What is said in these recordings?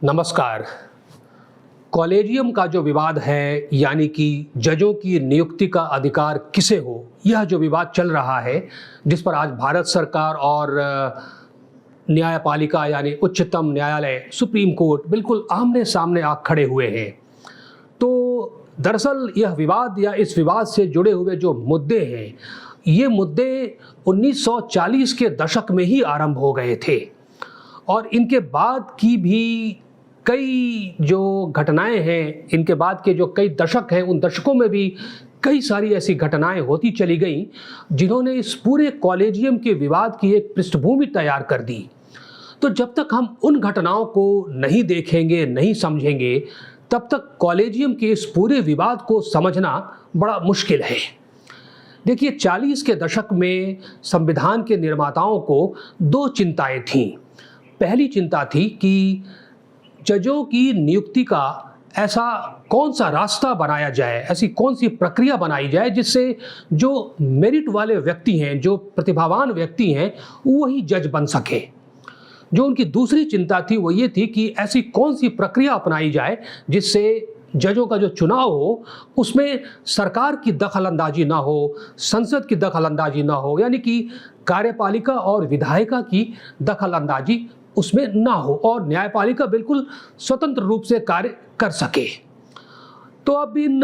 नमस्कार। कॉलेजियम का जो विवाद है, यानी कि जजों की नियुक्ति का अधिकार किसे हो, यह जो विवाद चल रहा है, जिस पर आज भारत सरकार और न्यायपालिका यानी उच्चतम न्यायालय सुप्रीम कोर्ट बिल्कुल आमने सामने आ खड़े हुए हैं। तो दरअसल यह विवाद या इस विवाद से जुड़े हुए जो मुद्दे हैं, ये मुद्दे 1940 के दशक में ही आरंभ हो गए थे और इनके बाद की भी कई जो घटनाएं हैं, इनके बाद के जो कई दशक हैं, उन दशकों में भी कई सारी ऐसी घटनाएं होती चली गईं जिन्होंने इस पूरे कॉलेजियम के विवाद की एक पृष्ठभूमि तैयार कर दी। तो जब तक हम उन घटनाओं को नहीं देखेंगे, नहीं समझेंगे, तब तक कॉलेजियम के इस पूरे विवाद को समझना बड़ा मुश्किल है। देखिए, 40 के दशक में संविधान के निर्माताओं को दो चिंताएं थीं। पहली चिंता थी कि जजों की नियुक्ति का ऐसा कौन सा रास्ता बनाया जाए, ऐसी कौन सी प्रक्रिया बनाई जाए जिससे जो मेरिट वाले व्यक्ति हैं, जो प्रतिभावान व्यक्ति हैं, वही जज बन सके। जो उनकी दूसरी चिंता थी वो ये थी कि ऐसी कौन सी प्रक्रिया अपनाई जाए जिससे जजों का जो चुनाव हो उसमें सरकार की दखलंदाजी ना हो, संसद की दखलंदाजी ना हो, यानी कि कार्यपालिका और विधायिका की दखलंदाजी उसमें ना हो और न्यायपालिका बिल्कुल स्वतंत्र रूप से कार्य कर सके। तो अब इन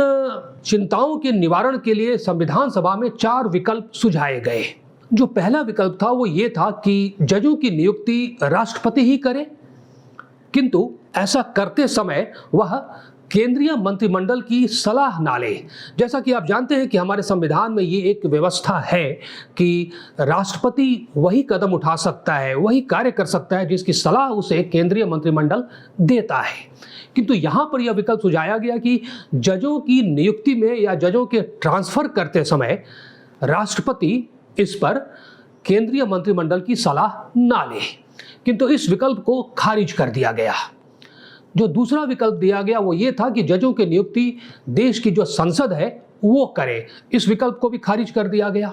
चिंताओं के निवारण के लिए संविधान सभा में 4 विकल्प सुझाए गए। जो पहला विकल्प था वो ये था कि जजों की नियुक्ति राष्ट्रपति ही करे, किंतु ऐसा करते समय वह केंद्रीय मंत्रिमंडल की सलाह ना ले। जैसा कि आप जानते हैं कि हमारे संविधान में ये एक व्यवस्था है कि राष्ट्रपति वही कदम उठा सकता है, वही कार्य कर सकता है जिसकी सलाह उसे केंद्रीय मंत्रिमंडल देता है। किंतु यहाँ पर यह विकल्प सुझाया गया कि जजों की नियुक्ति में या जजों के ट्रांसफर करते समय राष्ट्रपति इस पर केंद्रीय मंत्रिमंडल की सलाह ना ले, किंतु इस विकल्प को खारिज कर दिया गया। जो दूसरा विकल्प दिया गया वो ये था कि जजों की नियुक्ति देश की जो संसद है वो करे। इस विकल्प को भी खारिज कर दिया गया।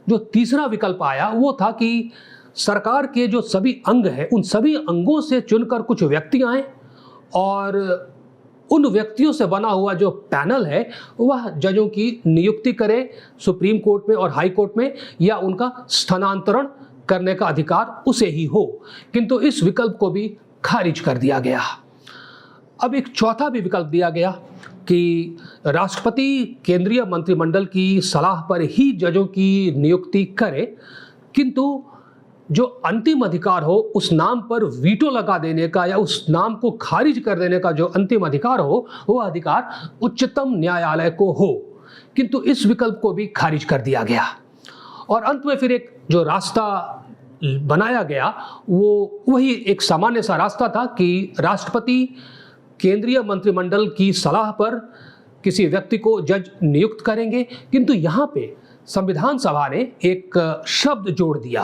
जो तीसरा विकल्प आया वो था कि सरकार के जो सभी अंग हैं, उन सभी अंगों से चुनकर कुछ व्यक्ति आए और उन व्यक्तियों से बना हुआ जो पैनल है वह जजों की नियुक्ति करे सुप्रीम कोर्ट में और हाई कोर्ट में, या उनका स्थानांतरण करने का अधिकार उसे ही हो। किंतु इस विकल्प को भी खारिज कर दिया गया। अब एक चौथा भी विकल्प दिया गया कि राष्ट्रपति केंद्रीय मंत्रिमंडल की सलाह पर ही जजों की नियुक्ति करे, किंतु जो अंतिम अधिकार हो उस नाम पर वीटो लगा देने का या उस नाम को खारिज कर देने का जो अंतिम अधिकार हो वह अधिकार उच्चतम न्यायालय को हो। किंतु इस विकल्प को भी खारिज कर दिया गया। और अंत में फिर एक जो रास्ता बनाया गया वो वही एक सामान्य सा रास्ता था कि राष्ट्रपति केंद्रीय मंत्रिमंडल की सलाह पर किसी व्यक्ति को जज नियुक्त करेंगे, किंतु यहाँ पे संविधान सभा ने एक शब्द जोड़ दिया।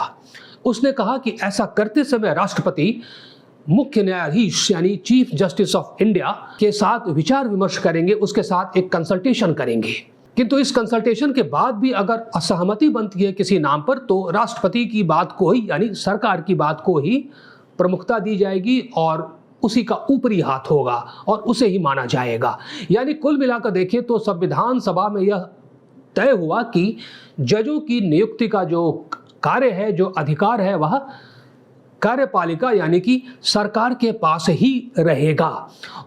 उसने कहा कि ऐसा करते समय राष्ट्रपति मुख्य न्यायाधीश यानी चीफ जस्टिस ऑफ इंडिया के साथ विचार विमर्श करेंगे, उसके साथ एक कंसल्टेशन करेंगे। किंतु इस कंसल्टेशन के बाद भी अगर असहमति बनती है किसी नाम पर तो राष्ट्रपति की बात को ही यानी सरकार की बात को ही प्रमुखता दी जाएगी और उसी का ऊपरी हाथ होगा और उसे ही माना जाएगा। यानी कुल मिलाकर देखें तो संविधान सभा में यह तय हुआ कि जजों की नियुक्ति का जो कार्य है, जो अधिकार है, वह कार्यपालिका यानी कि सरकार के पास ही रहेगा।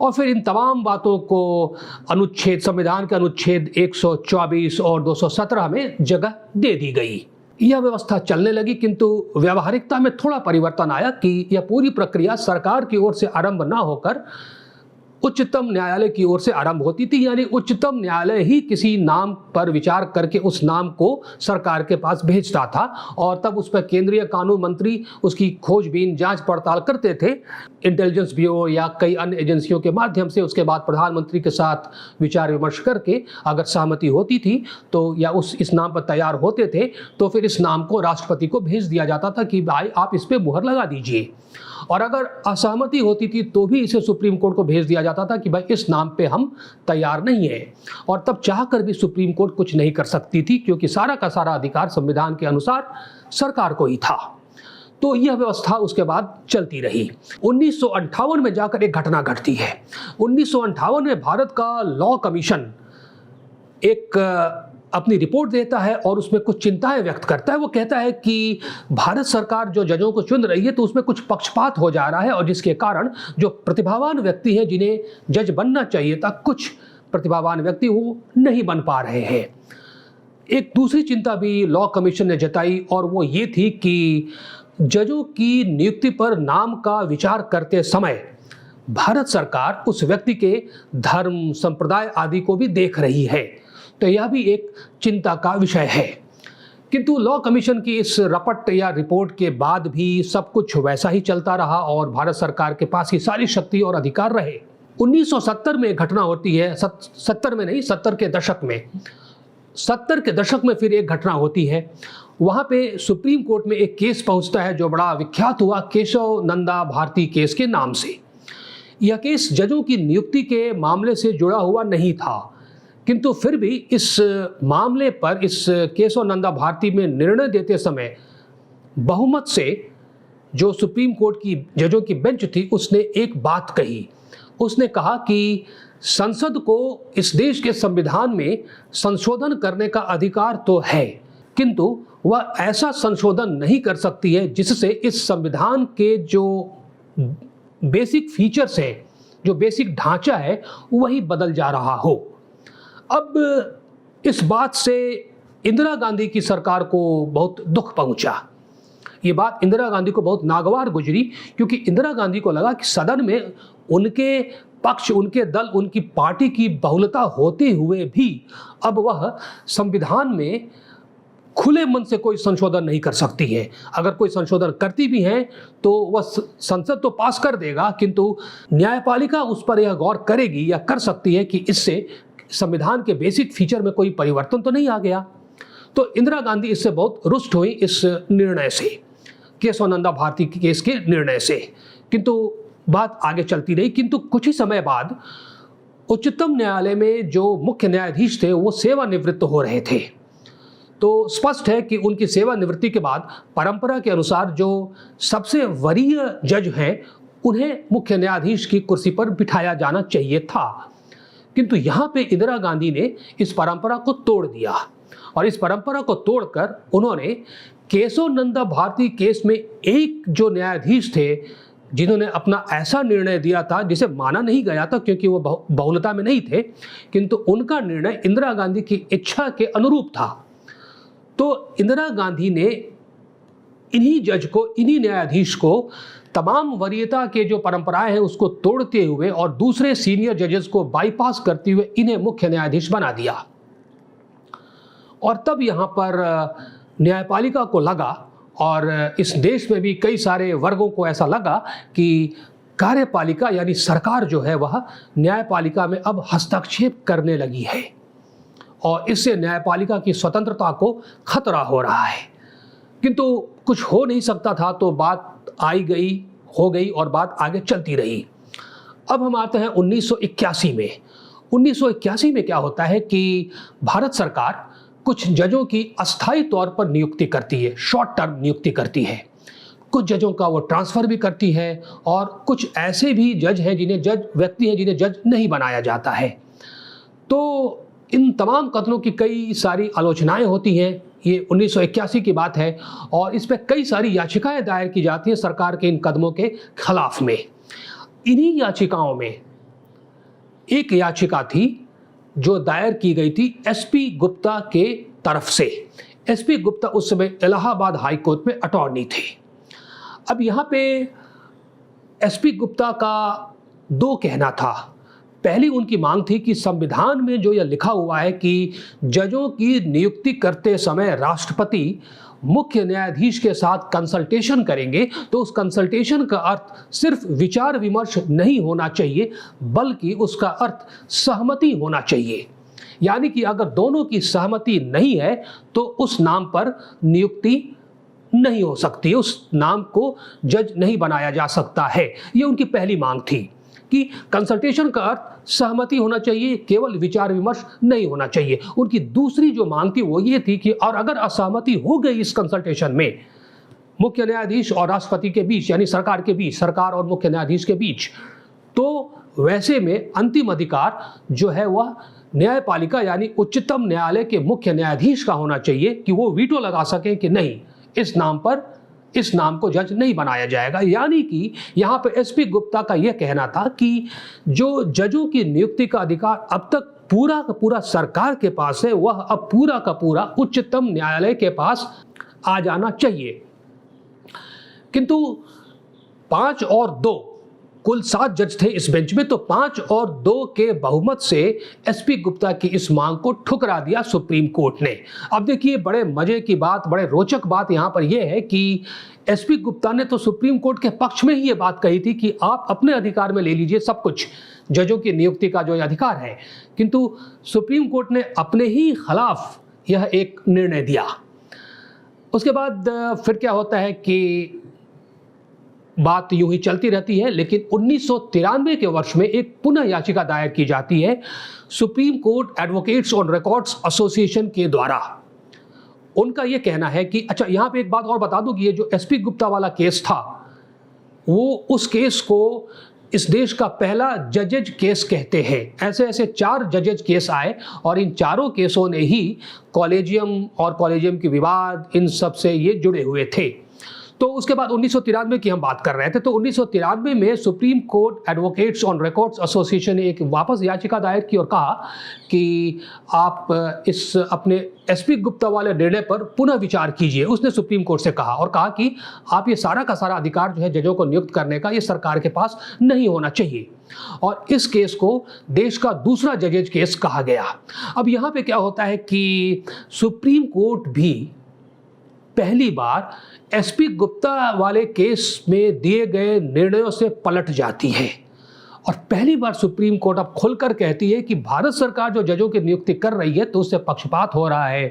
और फिर इन तमाम बातों को अनुच्छेद संविधान के अनुच्छेद 124 और 217 में जगह दे दी गई। यह व्यवस्था चलने लगी, किंतु व्यावहारिकता में थोड़ा परिवर्तन आया कि यह पूरी प्रक्रिया सरकार की ओर से आरंभ ना होकर उच्चतम न्यायालय की ओर से आरंभ होती थी। यानी उच्चतम न्यायालय ही किसी नाम पर विचार करके उस नाम को सरकार के पास भेजता था और तब उस पर केंद्रीय कानून मंत्री उसकी खोजबीन जांच पड़ताल करते थे इंटेलिजेंस ब्यूरो या कई अन्य एजेंसियों के माध्यम से। उसके बाद प्रधानमंत्री के साथ विचार विमर्श करके अगर सहमति होती थी तो या इस नाम पर तैयार होते थे तो फिर इस नाम को राष्ट्रपति को भेज दिया जाता था कि भाई आप इस पर मुहर लगा दीजिए। और अगर असहमति होती थी तो भी इसे सुप्रीम कोर्ट को भेज दिया जाता था कि भाई इस नाम पे हम तैयार नहीं है। और तब चाहकर भी सुप्रीम कोर्ट कुछ नहीं कर सकती थी, क्योंकि सारा का सारा अधिकार संविधान के अनुसार सरकार को ही था। तो यह व्यवस्था उसके बाद चलती रही। 1958 में जाकर एक घटना घटती है। 1958 में भारत का लॉ कमीशन एक अपनी रिपोर्ट देता है और उसमें कुछ चिंताएं व्यक्त करता है। वो कहता है कि भारत सरकार जो जजों को चुन रही है तो उसमें कुछ पक्षपात हो जा रहा है और जिसके कारण जो प्रतिभावान व्यक्ति हैं जिन्हें जज बनना चाहिए था, कुछ प्रतिभावान व्यक्ति वो नहीं बन पा रहे हैं। एक दूसरी चिंता भी लॉ कमीशन ने जताई और वो ये थी कि जजों की नियुक्ति पर नाम का विचार करते समय भारत सरकार उस व्यक्ति के धर्म, संप्रदाय आदि को भी देख रही है, तो यह भी एक चिंता का विषय है। किंतु लॉ कमीशन की इस रपट या रिपोर्ट के बाद भी सब कुछ वैसा ही चलता रहा और भारत सरकार के पास ही सारी शक्ति और अधिकार रहे। 1970 में एक घटना होती है, 70 में नहीं, 70 के दशक में, 70 के दशक में फिर एक घटना होती है। वहाँ पे सुप्रीम कोर्ट में एक केस पहुँचता है जो बड़ा विख्यात हुआ केशव नंदा भारती केस के नाम से। यह केस जजों की नियुक्ति के मामले से जुड़ा हुआ नहीं था, किंतु फिर भी इस मामले पर, इस केशव नंदा भारती में निर्णय देते समय बहुमत से जो सुप्रीम कोर्ट की जजों की बेंच थी उसने एक बात कही। उसने कहा कि संसद को इस देश के संविधान में संशोधन करने का अधिकार तो है, किंतु वह ऐसा संशोधन नहीं कर सकती है जिससे इस संविधान के जो बेसिक फीचर्स हैं, जो बेसिक ढांचा है, वही बदल जा रहा हो। अब इस बात से इंदिरा गांधी की सरकार को बहुत दुख पहुंचा। ये बात इंदिरा गांधी को बहुत नागवार गुजरी, क्योंकि इंदिरा गांधी को लगा कि सदन में उनके पक्ष, उनके दल, उनकी पार्टी की बहुलता होते हुए भी अब वह संविधान में खुले मन से कोई संशोधन नहीं कर सकती है। अगर कोई संशोधन करती भी है तो वह संसद तो पास कर देगा, किंतु न्यायपालिका उस पर यह गौर करेगी या कर सकती है कि इससे संविधान के बेसिक फीचर में कोई परिवर्तन तो नहीं आ गया। तो इंदिरा गांधी इससे बहुत रुष्ट हुई, इस निर्णय से, केशव नंदा भारती के केस के निर्णय से। किंतु बात आगे चलती रही। किंतु कुछ ही समय बाद उच्चतम न्यायालय में जो मुख्य न्यायाधीश थे वो सेवानिवृत्त हो रहे थे। तो स्पष्ट है कि उनकी सेवानिवृत्ति के बाद परंपरा के अनुसार जो सबसे वरीय जज हैं उन्हें मुख्य न्यायाधीश की कुर्सी पर बिठाया जाना चाहिए था। किंतु यहाँ पे इंदिरा गांधी ने इस परंपरा को तोड़ दिया और इस परंपरा को तोड़कर उन्होंने केशव नंदा भारती केस में एक जो न्यायाधीश थे जिन्होंने अपना ऐसा निर्णय दिया था जिसे माना नहीं गया था क्योंकि वो बहुलता में नहीं थे, किंतु उनका निर्णय इंदिरा गांधी की इच्छा के अनुरूप था। तो इंदिरा गांधी ने इन्हीं जज को, इन्हीं न्यायाधीश को तमाम वरीयता के जो परंपराएं हैं उसको तोड़ते हुए और दूसरे सीनियर जजेस को बाईपास करते हुए इन्हें मुख्य न्यायाधीश बना दिया। और तब यहाँ पर न्यायपालिका को लगा और इस देश में भी कई सारे वर्गों को ऐसा लगा कि कार्यपालिका यानी सरकार जो है वह न्यायपालिका में अब हस्तक्षेप करने लगी है और इससे न्यायपालिका की स्वतंत्रता को खतरा हो रहा है। किंतु कुछ हो नहीं सकता था, तो बात हो गई और बात आगे चलती रही। अब हम आते हैं 1981 में। 1981 में क्या होता है कि भारत सरकार कुछ जजों की अस्थायी तौर पर नियुक्ति करती है, शॉर्ट टर्म नियुक्ति करती है। कुछ जजों का वो ट्रांसफ़र भी करती है और कुछ ऐसे भी जज हैं जिन्हें जज नहीं बनाया जाता है। तो इन तमाम कथनों की कई सारी आलोचनाएं होती हैं। ये 1981 की बात है और इस पर कई सारी याचिकाएं दायर की जाती हैं सरकार के इन कदमों के खिलाफ में। इन्हीं याचिकाओं में एक याचिका थी जो दायर की गई थी एसपी गुप्ता के तरफ से। एसपी गुप्ता उस समय इलाहाबाद हाई कोर्ट में अटॉर्नी थे। अब यहाँ पे एसपी गुप्ता का दो कहना था। पहली उनकी मांग थी कि संविधान में जो यह लिखा हुआ है कि जजों की नियुक्ति करते समय राष्ट्रपति मुख्य न्यायाधीश के साथ कंसल्टेशन करेंगे, तो उस कंसल्टेशन का अर्थ सिर्फ विचार विमर्श नहीं होना चाहिए, बल्कि उसका अर्थ सहमति होना चाहिए। यानी कि अगर दोनों की सहमति नहीं है तो उस नाम पर नियुक्ति नहीं हो सकती, उस नाम को जज नहीं बनाया जा सकता है। ये उनकी पहली मांग थी कि कंसल्टेशन का अर्थ सहमति होना चाहिए, केवल विचार विमर्श नहीं होना चाहिए। उनकी दूसरी जो मांग थी वो ये थी कि और अगर असहमति हो गई इस कंसल्टेशन में मुख्य न्यायाधीश और राष्ट्रपति के बीच, यानी सरकार के बीच, सरकार और मुख्य न्यायाधीश के बीच। तो वैसे में अंतिम अधिकार जो है वह न्यायपालिका यानी उच्चतम न्यायालय के मुख्य न्यायाधीश का होना चाहिए कि वो वीटो लगा सकें कि नहीं, इस नाम को जज नहीं बनाया जाएगा। यानी कि यहाँ पे एसपी गुप्ता का यह कहना था कि जो जजों की नियुक्ति का अधिकार अब तक पूरा का पूरा सरकार के पास है, वह अब पूरा का पूरा उच्चतम न्यायालय के पास आ जाना चाहिए। किंतु 5 और 2 कुल 7 जज थे इस बेंच में, तो 5 और 2 के बहुमत से एसपी गुप्ता की इस मांग को ठुकरा दिया सुप्रीम कोर्ट ने। अब देखिए, बड़े मजे की बात, बड़े रोचक बात यहाँ पर यह है कि एसपी गुप्ता ने तो सुप्रीम कोर्ट के पक्ष में ही ये बात कही थी कि आप अपने अधिकार में ले लीजिए सब कुछ, जजों की नियुक्ति का जो अधिकार है, किंतु सुप्रीम कोर्ट ने अपने ही खिलाफ यह एक निर्णय दिया। उसके बाद फिर क्या होता है कि बात यूं ही चलती रहती है, लेकिन 1993 के वर्ष में एक पुनः याचिका दायर की जाती है supreme court advocates on records association के द्वारा। उनका यह कहना है कि अच्छा, यहां पे एक बात और बता दूं कि ये जो एसपी गुप्ता वाला केस था, वो उस केस को इस देश का पहला जजेज केस कहते हैं। ऐसे ऐसे 4 जजेज केस आए और इन चारों केसों ने ही कॉलेजियम और कॉलेजियम के विवाद, इन सब से ये जुड़े हुए थे। तो उसके बाद 1993 की हम बात कर रहे थे, तो 1993 में supreme court advocates on records association ने एक वापस याचिका दायर की और कहा कि आप इस अपने एसपी गुप्ता वाले निर्णय पर पुनः विचार कीजिए। उसने सुप्रीम कोर्ट से कहा और कहा कि आप ये सारा का सारा अधिकार जो है जजों को नियुक्त करने का, ये सरकार के पास नहीं होना चाहिए। और इस केस को देश का दूसरा जजेज केस कहा गया। अब यहाँ पे क्या होता है कि सुप्रीम कोर्ट भी पहली बार एसपी गुप्ता वाले केस में दिए गए निर्णयों से पलट जाती है और पहली बार सुप्रीम कोर्ट अब खुलकर कहती है कि भारत सरकार जो जजों की नियुक्ति कर रही है तो उससे पक्षपात हो रहा है,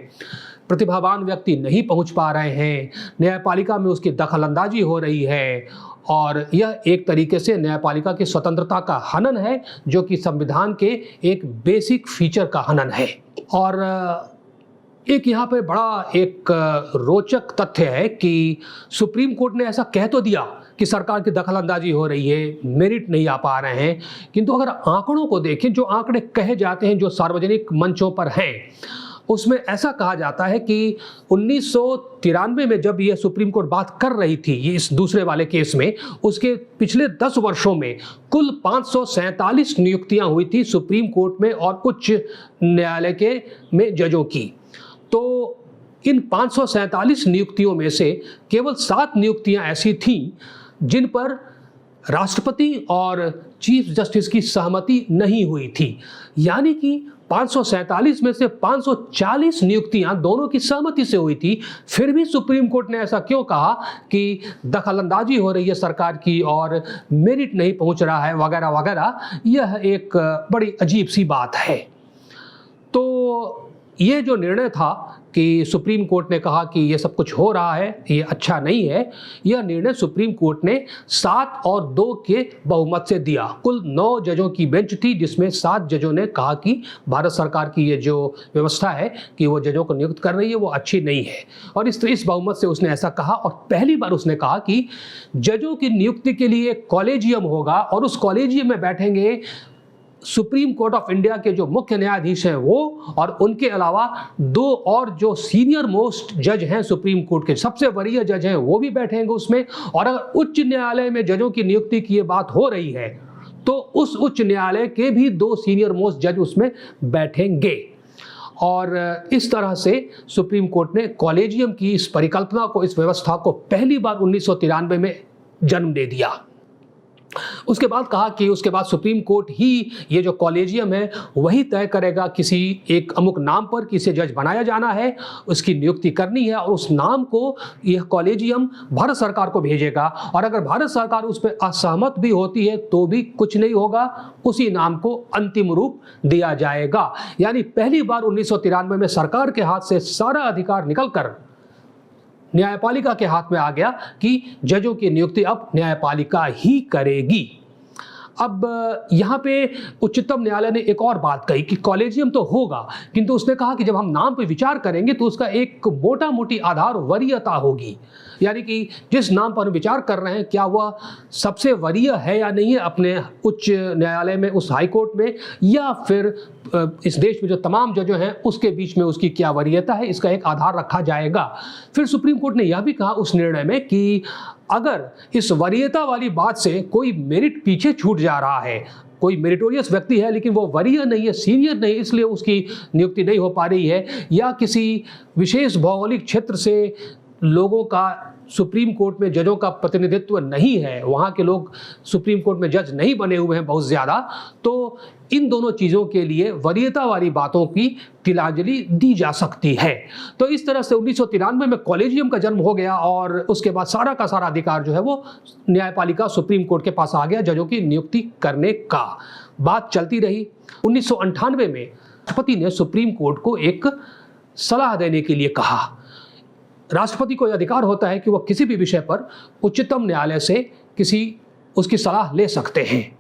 प्रतिभावान व्यक्ति नहीं पहुंच पा रहे हैं, न्यायपालिका में उसकी दखलंदाजी हो रही है और यह एक तरीके से न्यायपालिका की स्वतंत्रता का हनन है, जो कि संविधान के एक बेसिक फीचर का हनन है। और एक यहाँ पे बड़ा एक रोचक तथ्य है कि सुप्रीम कोर्ट ने ऐसा कह तो दिया कि सरकार की दखलंदाजी हो रही है, मेरिट नहीं आ पा रहे हैं, किंतु अगर आंकड़ों को देखें, जो आंकड़े कहे जाते हैं, जो सार्वजनिक मंचों पर हैं, उसमें ऐसा कहा जाता है कि 1993 में जब ये सुप्रीम कोर्ट बात कर रही थी ये इस दूसरे वाले केस में, उसके पिछले 10 वर्षों में कुल 547 नियुक्तियां हुई थी सुप्रीम कोर्ट में और उच्च न्यायालय के में जजों की। तो इन 547 नियुक्तियों में से केवल 7 नियुक्तियां ऐसी थीं जिन पर राष्ट्रपति और चीफ जस्टिस की सहमति नहीं हुई थी। यानी कि 547 में से 540 नियुक्तियां दोनों की सहमति से हुई थी। फिर भी सुप्रीम कोर्ट ने ऐसा क्यों कहा कि दखलंदाजी हो रही है सरकार की और मेरिट नहीं पहुंच रहा है वगैरह वगैरह। यह एक बड़ी अजीब सी बात है। तो ये जो निर्णय था कि सुप्रीम कोर्ट ने कहा कि ये सब कुछ हो रहा है, ये अच्छा नहीं है, यह निर्णय सुप्रीम कोर्ट ने 7 और 2 के बहुमत से दिया। कुल 9 जजों की बेंच थी, जिसमें 7 जजों ने कहा कि भारत सरकार की ये जो व्यवस्था है कि वो जजों को नियुक्त कर रही है वो अच्छी नहीं है, और इस बहुमत से उसने ऐसा कहा। और पहली बार उसने कहा कि जजों की नियुक्ति के लिए कॉलेजियम होगा और उस कॉलेजियम में बैठेंगे सुप्रीम कोर्ट ऑफ इंडिया के जो मुख्य न्यायाधीश हैं वो, और उनके अलावा 2 और जो सीनियर मोस्ट जज हैं सुप्रीम कोर्ट के, सबसे वरीय जज हैं, वो भी बैठेंगे उसमें। और अगर उच्च न्यायालय में जजों की नियुक्ति की ये बात हो रही है तो उस उच्च न्यायालय के भी 2 सीनियर मोस्ट जज उसमें बैठेंगे। और इस तरह से सुप्रीम कोर्ट ने कॉलेजियम की इस परिकल्पना को, इस व्यवस्था को पहली बार 1993 में जन्म दे दिया। उसके बाद कहा कि उसके बाद सुप्रीम कोर्ट ही ये जो कॉलेजियम है वही तय करेगा किसी एक अमुक नाम पर किसे जज बनाया जाना है, उसकी नियुक्ति करनी है, और उस नाम को यह कॉलेजियम भारत सरकार को भेजेगा। और अगर भारत सरकार उस पर असहमत भी होती है तो भी कुछ नहीं होगा, उसी नाम को अंतिम रूप दिया जाएगा। यानी पहली बार 1993 में सरकार के हाथ से सारा अधिकार निकलकर न्यायपालिका के हाथ में आ गया कि जजों की नियुक्ति अब न्यायपालिका ही करेगी। अब यहाँ पे उच्चतम न्यायालय ने एक और बात कही कि कॉलेजियम तो होगा, किंतु उसने कहा कि जब हम नाम पर विचार करेंगे तो उसका एक मोटा मोटी आधार वरीयता होगी, यानी कि जिस नाम पर हम विचार कर रहे हैं क्या वह सबसे वरीय है या नहीं है अपने उच्च न्यायालय में, उस हाई कोर्ट में, या फिर इस देश में जो तमाम जज हैं उसके बीच में उसकी क्या वरीयता है, इसका एक आधार रखा जाएगा। फिर सुप्रीम कोर्ट ने यह भी कहा उस निर्णय में कि अगर इस वरीयता वाली बात से कोई मेरिट पीछे छूट जा रहा है, कोई मेरिटोरियस व्यक्ति है लेकिन वो वरीय नहीं है, सीनियर नहीं, इसलिए उसकी नियुक्ति नहीं हो पा रही है, या किसी विशेष भौगोलिक क्षेत्र से लोगों का सुप्रीम कोर्ट में जजों का प्रतिनिधित्व नहीं है, वहाँ के लोग सुप्रीम कोर्ट में जज नहीं बने हुए हैं बहुत ज़्यादा, तो इन दोनों चीज़ों के लिए वरीयता वाली बातों की तिलांजलि दी जा सकती है। तो इस तरह से 1993 में कॉलेजियम का जन्म हो गया और उसके बाद सारा का सारा अधिकार जो है वो न्यायपालिका सुप्रीम कोर्ट के पास आ गया जजों की नियुक्ति करने का। बात चलती रही। 1998 में राष्ट्रपति ने सुप्रीम कोर्ट को एक सलाह देने के लिए कहा। राष्ट्रपति को यह अधिकार होता है कि वह किसी भी विषय पर उच्चतम न्यायालय से उसकी सलाह ले सकते हैं।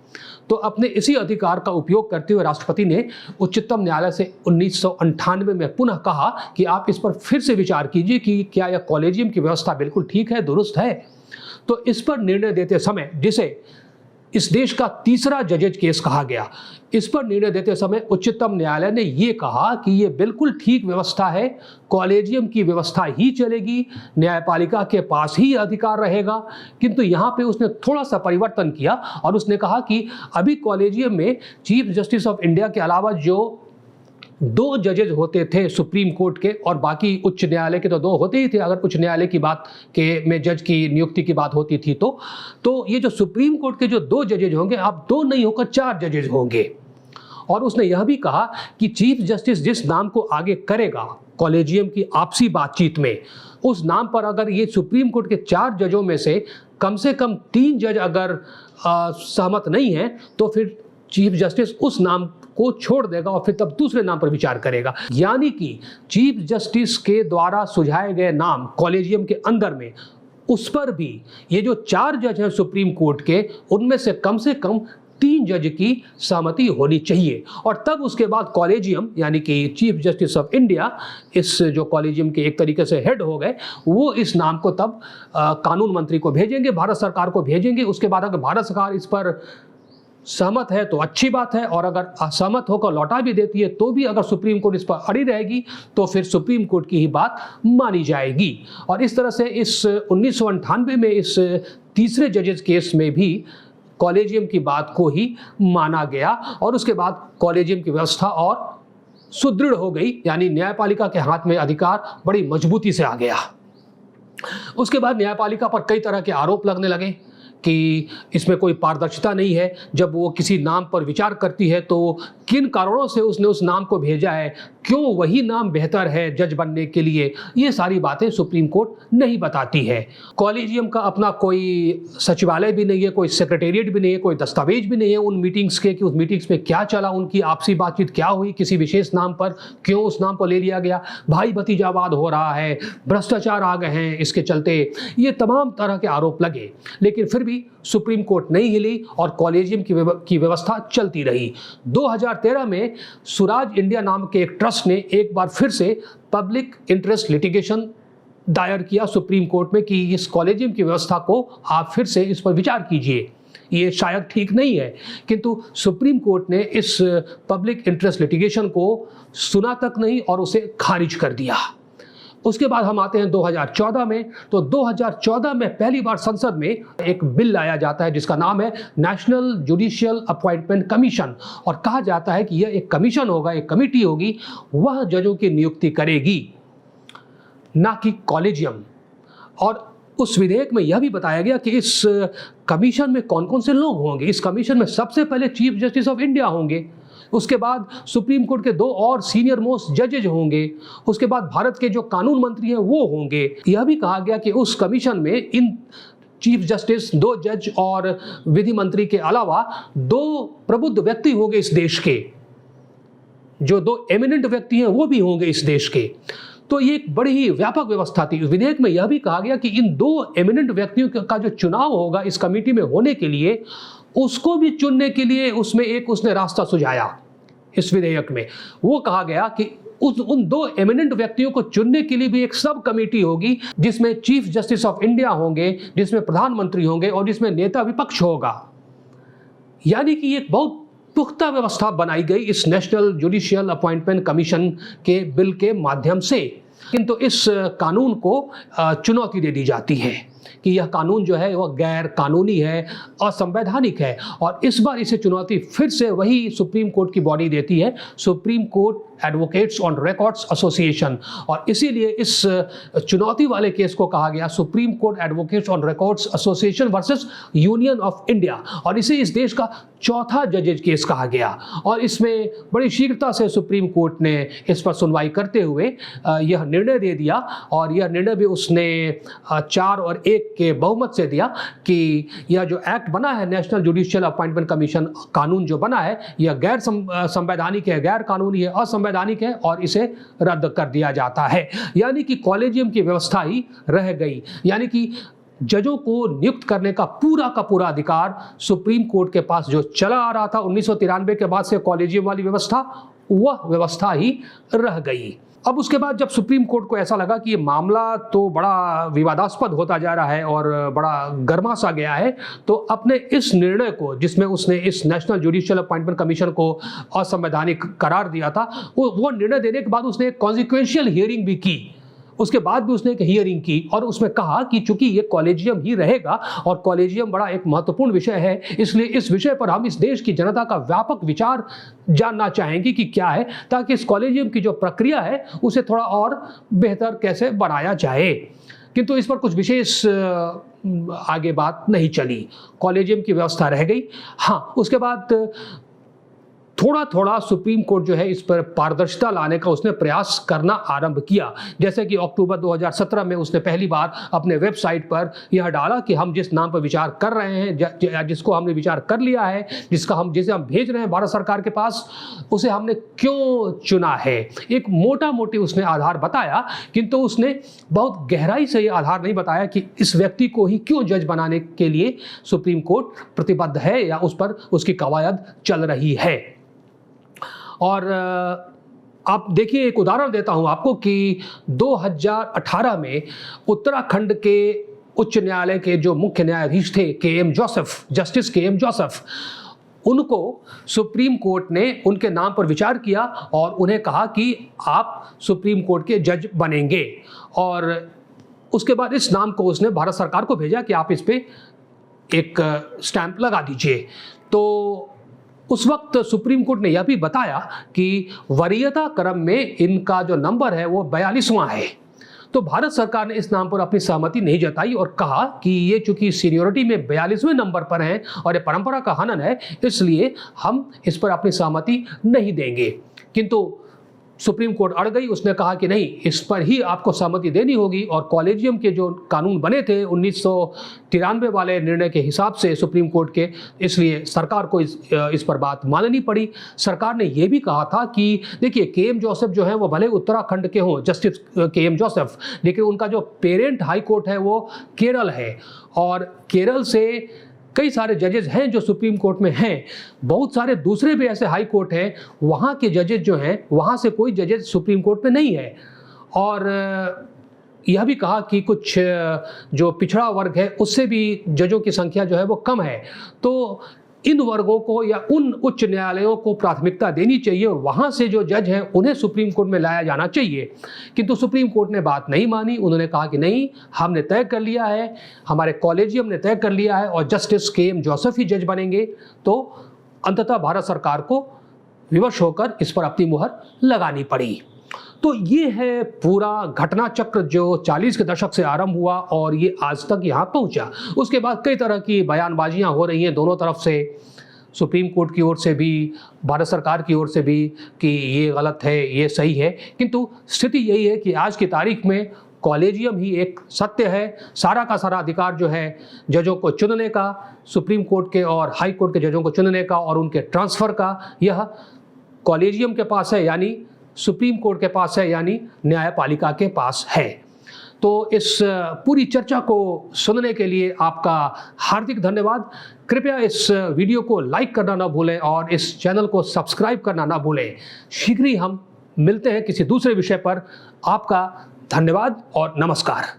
तो अपने इसी अधिकार का उपयोग करते हुए राष्ट्रपति ने उच्चतम न्यायालय से 1998 में पुनः कहा कि आप इस पर फिर से विचार कीजिए कि क्या यह कॉलेजियम की व्यवस्था बिल्कुल ठीक है, दुरुस्त है। तो इस पर निर्णय देते समय, जिसे इस देश का तीसरा जजेज केस कहा गया, इस पर निर्णय देते समय उच्चतम न्यायालय ने ये कहा कि ये बिल्कुल ठीक व्यवस्था है, कॉलेजियम की व्यवस्था ही चलेगी, न्यायपालिका के पास ही अधिकार रहेगा। किंतु यहाँ पे उसने थोड़ा सा परिवर्तन किया और उसने कहा कि अभी कॉलेजियम में चीफ जस्टिस ऑफ इंडिया के अलावा जो 2 जजेज होते थे सुप्रीम कोर्ट के, और बाकी उच्च न्यायालय के तो 2 होते ही थे अगर उच्च न्यायालय की बात के में जज की नियुक्ति की बात होती थी तो ये जो सुप्रीम कोर्ट के जो 2 जजेज होंगे, अब 2 नहीं होकर 4 जजेज होंगे। और उसने यह भी कहा कि चीफ जस्टिस जिस नाम को आगे करेगा कॉलेजियम की आपसी बातचीत में, उस नाम पर अगर ये सुप्रीम कोर्ट के 4 जजों में से कम 3 जज अगर सहमत नहीं है तो फिर चीफ जस्टिस उस नाम को छोड़ देगा और फिर तब दूसरे नाम पर विचार करेगा। यानी कि चीफ जस्टिस के द्वारा सुझाए गए नाम कॉलेजियम के अंदर में, उस पर भी ये जो 4 जज हैं सुप्रीम कोर्ट के, उनमें से कम 3 जज की सहमति होनी चाहिए। और तब उसके बाद कॉलेजियम यानी कि चीफ जस्टिस ऑफ इंडिया, इस जो कॉलेजियम के एक तरीके से हेड हो गए, वो इस नाम को तब कानून मंत्री को भेजेंगे, भारत सरकार को भेजेंगे। उसके बाद अगर भारत सरकार इस पर सहमत है तो अच्छी बात है, और अगर असहमत होकर लौटा भी देती है तो भी अगर सुप्रीम कोर्ट इस पर अड़ी रहेगी तो फिर सुप्रीम कोर्ट की ही बात मानी जाएगी। और इस तरह से इस 1998 में इस तीसरे जजेस केस में भी कॉलेजियम की बात को ही माना गया और उसके बाद कॉलेजियम की व्यवस्था और सुदृढ़ हो गई, यानी न्यायपालिका के हाथ में अधिकार बड़ी मजबूती से आ गया। उसके बाद न्यायपालिका पर कई तरह के आरोप लगने लगे कि इसमें कोई पारदर्शिता नहीं है, जब वो किसी नाम पर विचार करती है तो किन कारणों से उसने उस नाम को भेजा है, क्यों वही नाम बेहतर है जज बनने के लिए, ये सारी बातें सुप्रीम कोर्ट नहीं बताती है। कॉलेजियम का अपना कोई सचिवालय भी नहीं है, कोई सेक्रेटेरिएट भी नहीं है, कोई दस्तावेज भी नहीं है उन मीटिंग्स के कि उस मीटिंग्स में क्या चला, उनकी आपसी बातचीत क्या हुई, किसी विशेष नाम पर क्यों उस नाम को ले लिया गया, भाई भतीजावाद हो रहा है, भ्रष्टाचार आ गए हैं इसके चलते, ये तमाम तरह के आरोप लगे। लेकिन फिर भी सुप्रीम कोर्ट नहीं हिली और कॉलेजियम की व्यवस्था चलती रही। 2013 में स्वराज इंडिया नाम के एक ट्रस्ट ने एक बार फिर से पब्लिक इंटरेस्ट लिटिगेशन दायर किया सुप्रीम कोर्ट में कि इस कॉलेजियम की व्यवस्था को आप फिर से इस पर विचार कीजिए, ये शायद ठीक नहीं है। किंतु सुप्रीम कोर्ट ने इस पब्लिक इंटरेस्ट लिटिगेशन को सुना तक नहीं और उसे खारिज कर दिया। उसके बाद हम आते हैं 2014 में। तो 2014 में पहली बार संसद में एक बिल लाया जाता है जिसका नाम है नेशनल जुडिशियल अपॉइंटमेंट कमीशन, और कहा जाता है कि यह एक कमीशन होगा, एक कमेटी होगी, वह जजों की नियुक्ति करेगी, ना कि कॉलेजियम। और उस विधेयक में यह भी बताया गया कि इस कमीशन में कौन कौन से लोग होंगे। इस कमीशन में सबसे पहले चीफ जस्टिस ऑफ इंडिया होंगे, उसके बाद सुप्रीम कोर्ट के 2 और सीनियर मोस्ट जजेज होंगे, उसके बाद भारत के जो कानून मंत्री हैं वो होंगे। यह भी कहा गया कि उस कमीशन में इन चीफ जस्टिस, 2 जज और विधि मंत्री के अलावा 2 प्रबुद्ध व्यक्ति होंगे इस देश के, जो 2 एमिनेंट व्यक्ति हैं वो भी होंगे इस देश के। तो ये एक बड़ी ही व्यापक व्यवस्था थी। विधेयक में यह भी कहा गया कि इन 2 एमिनेंट व्यक्तियों का जो चुनाव होगा इस कमेटी में होने के लिए, उसको भी चुनने के लिए उसमें एक उसने रास्ता सुझाया इस विधेयक में। वो कहा गया कि उन दो एमिनेंट व्यक्तियों को चुनने के लिए भी एक सब कमेटी होगी, जिसमें चीफ जस्टिस ऑफ इंडिया होंगे, जिसमें प्रधानमंत्री होंगे और जिसमें नेता विपक्ष होगा। यानी कि एक बहुत पुख्ता व्यवस्था बनाई गई इस नेशनल जुडिशियल अपॉइंटमेंट कमीशन के बिल के माध्यम से। किंतु इस कानून को चुनौती दे दी जाती है कि यह कानून जो है वह गैर कानूनी है, असंवैधानिक है, और इस बार इसे चुनौती फिर से वही सुप्रीम कोर्ट की बॉडी देती है, supreme court advocates on records association. और इसीलिए इस चुनौती वाले केस को कहा गया supreme court advocates on records association versus union of India, और इसे इस देश का चौथा जजेज केस कहा गया। और इसमें बड़ी शीघ्रता से सुप्रीम कोर्ट ने इस पर सुनवाई करते हुए यह निर्णय दे दिया, और यह निर्णय भी उसने 4 और 1 के बहुमत से दिया कि यह जो एक्ट बना है नेशनल जुडिशियल अपॉइंटमेंट कमीशन, कानून जो बना है यह गैर संवैधानिक है, गैर कानूनी है, असंवैधानिक है, और इसे रद्द कर दिया जाता है। यानी कि कॉलेजियम की व्यवस्था ही रह गई। यानी कि जजों को नियुक्त करने का पूरा अधिकार सुप्रीम कोर्ट के पास जो चला आ रहा था 1993 के बाद से कॉलेजियम वाली व्यवस्था, वह व्यवस्था ही रह गई। अब उसके बाद जब सुप्रीम कोर्ट को ऐसा लगा कि ये मामला तो बड़ा विवादास्पद होता जा रहा है और बड़ा गर्मा सा गया है, तो अपने इस निर्णय को, जिसमें उसने इस नेशनल जुडिशियल अपॉइंटमेंट कमीशन को असंवैधानिक करार दिया था, वो निर्णय देने के बाद उसने एक कॉन्सिक्वेंशियल हियरिंग भी की। उसके बाद भी उसने एक हियरिंग की और उसमें कहा कि चूंकि ये कॉलेजियम ही रहेगा और कॉलेजियम बड़ा एक महत्वपूर्ण विषय है, इसलिए इस विषय पर हम इस देश की जनता का व्यापक विचार जानना चाहेंगे कि क्या है, ताकि इस कॉलेजियम की जो प्रक्रिया है उसे थोड़ा और बेहतर कैसे बनाया जाए। किंतु इस पर कुछ विशेष आगे बात नहीं चली, कॉलेजियम की व्यवस्था रह गई। हाँ, उसके बाद थोड़ा सुप्रीम कोर्ट जो है इस पर पारदर्शिता लाने का उसने प्रयास करना आरंभ किया। जैसे कि अक्टूबर 2017 में उसने पहली बार अपने वेबसाइट पर यह डाला कि हम जिस नाम पर विचार कर रहे हैं, जिसको हमने विचार कर लिया है, जिसे हम भेज रहे हैं भारत सरकार के पास, उसे हमने क्यों चुना है। एक मोटा मोटी उसने आधार बताया, किंतु उसने बहुत गहराई से ये आधार नहीं बताया कि इस व्यक्ति को ही क्यों जज बनाने के लिए सुप्रीम कोर्ट प्रतिबद्ध है या उस पर उसकी कवायद चल रही है। और आप देखिए, एक उदाहरण देता हूं आपको कि 2018 में उत्तराखंड के उच्च न्यायालय के जो मुख्य न्यायाधीश थे KM. Joseph, justice KM. Joseph, उनको सुप्रीम कोर्ट ने उनके नाम पर विचार किया और उन्हें कहा कि आप सुप्रीम कोर्ट के जज बनेंगे। और उसके बाद इस नाम को उसने भारत सरकार को भेजा कि आप इस पे एक स्टैंप लगा दीजिए। तो उस वक्त सुप्रीम कोर्ट ने यह भी बताया कि वरीयता क्रम में इनका जो नंबर है वो 42वां है। तो भारत सरकार ने इस नाम पर अपनी सहमति नहीं जताई और कहा कि ये चूंकि सीनियोरिटी में 42वें नंबर पर हैं और ये परंपरा का हनन है, इसलिए हम इस पर अपनी सहमति नहीं देंगे। किंतु सुप्रीम कोर्ट अड़ गई, उसने कहा कि नहीं, इस पर ही आपको सहमति देनी होगी। और कॉलेजियम के जो कानून बने थे 1993 वाले निर्णय के हिसाब से सुप्रीम कोर्ट के, इसलिए सरकार को इस पर बात माननी पड़ी। सरकार ने यह भी कहा था कि देखिए, के.एम. जोसेफ जो है वो भले उत्तराखंड के हों, जस्टिस के.एम. जोसेफ, लेकिन उनका जो पेरेंट हाई कोर्ट है वो केरल है, और केरल से कई सारे जजेज हैं जो सुप्रीम कोर्ट में हैं। बहुत सारे दूसरे भी ऐसे हाई कोर्ट हैं, वहाँ के जजेज जो हैं, वहाँ से कोई जजेज सुप्रीम कोर्ट में नहीं है। और यह भी कहा कि कुछ जो पिछड़ा वर्ग है उससे भी जजों की संख्या जो है वो कम है। तो इन वर्गों को या उन उच्च न्यायालयों को प्राथमिकता देनी चाहिए और वहाँ से जो जज हैं उन्हें सुप्रीम कोर्ट में लाया जाना चाहिए। किंतु सुप्रीम कोर्ट ने बात नहीं मानी। उन्होंने कहा कि नहीं, हमने तय कर लिया है, हमारे कॉलेजियम ने तय कर लिया है और जस्टिस के.एम. जोसेफ ही जज बनेंगे। तो अंततः भारत सरकार को विवश होकर इस पर अपनी मुहर लगानी पड़ी। तो ये है पूरा घटना चक्र जो 40 के दशक से आरंभ हुआ और ये आज तक यहाँ पहुँचा। उसके बाद कई तरह की बयानबाजियाँ हो रही हैं दोनों तरफ से, सुप्रीम कोर्ट की ओर से भी, भारत सरकार की ओर से भी, कि ये गलत है, ये सही है। किंतु स्थिति यही है कि आज की तारीख में कॉलेजियम ही एक सत्य है। सारा का सारा अधिकार जो है जजों को चुनने का, सुप्रीम कोर्ट के और हाई कोर्ट के जजों को चुनने का और उनके ट्रांसफ़र का, यह कॉलेजियम के पास है, यानी सुप्रीम कोर्ट के पास है, यानी न्यायपालिका के पास है। तो इस पूरी चर्चा को सुनने के लिए आपका हार्दिक धन्यवाद। कृपया इस वीडियो को लाइक करना ना भूलें और इस चैनल को सब्सक्राइब करना ना भूलें। शीघ्र ही हम मिलते हैं किसी दूसरे विषय पर। आपका धन्यवाद और नमस्कार।